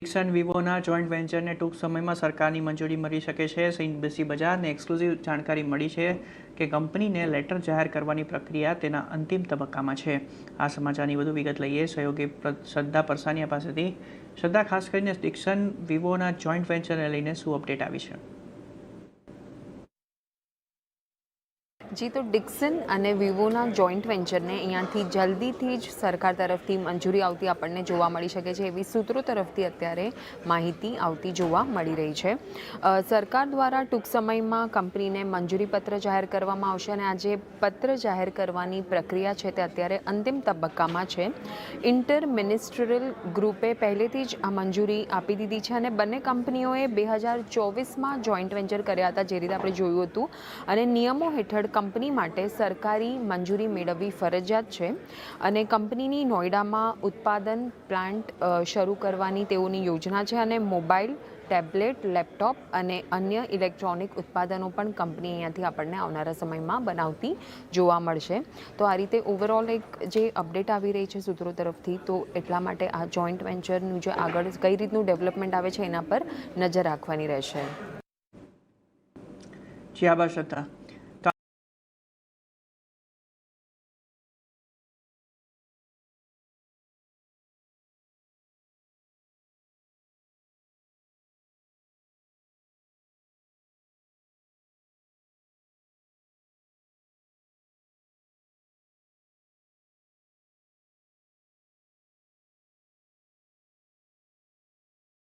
Dixon વિવોના joint વેન્ચરને ટૂંક સમયમાં સરકારની મંજૂરી મળી શકે છે। સીએનબીસી બજારને એક્સક્લુઝિવ જાણકારી મળી છે કે કંપનીને લેટર જાહેર કરવાની પ્રક્રિયા તેના અંતિમ તબક્કામાં છે। આ સમાચારની વધુ વિગત લઈએ સહયોગી શ્રદ્ધા પરસાનિયા પાસેથી। શ્રદ્ધા, ખાસ કરીને ડિક્સન વિવોના જોઈન્ટ વેન્ચરને લઈને શું અપડેટ આવી છે? जी, तो डिक्सन અને વિવોના જોઈન્ટ વેન્ચરને અહીંયાથી જલ્દીથી જ સરકાર તરફથી મંજૂરી આવતી આપણને જોવા મળી શકે છે એવી સૂત્રો તરફથી અત્યારે માહિતી આવતી જોવા મળી રહી છે। સરકાર દ્વારા ટૂંક સમયમાં કંપનીને મંજૂરીપત્ર જાહેર કરવામાં આવશે અને આ જે પત્ર જાહેર કરવાની પ્રક્રિયા છે તે અત્યારે અંતિમ તબક્કામાં છે। ઇન્ટર મિનિસ્ટ્રીયલ ગ્રુપે પહેલેથી જ આ મંજૂરી આપી દીધી છે અને બંને કંપનીઓએ 2024માં જોઈન્ટ વેન્ચર કર્યા હતા, જે રીતે આપણે જોયું હતું, અને નિયમો હેઠળ કંપની માટે સરકારી મંજૂરી મેળવવી ફરજિયાત છે અને કંપનીની નોઈડામાં ઉત્પાદન પ્લાન્ટ શરૂ કરવાની તેઓની યોજના છે અને મોબાઈલ, ટેબ્લેટ, લેપટોપ અને અન્ય ઇલેક્ટ્રોનિક ઉત્પાદનો પણ કંપની અહીંયાથી આપણને આવનારા સમયમાં બનાવતી જોવા મળશે। તો આ રીતે ઓવરઓલ એક જે અપડેટ આવી રહી છે સૂત્રો તરફથી, તો એટલા માટે આ જોઈન્ટ વેન્ચરનું જે આગળ કઈ રીતનું ડેવલપમેન્ટ આવે છે એના પર નજર રાખવાની રહેશે। જી, આભાર શ્રદ્ધા।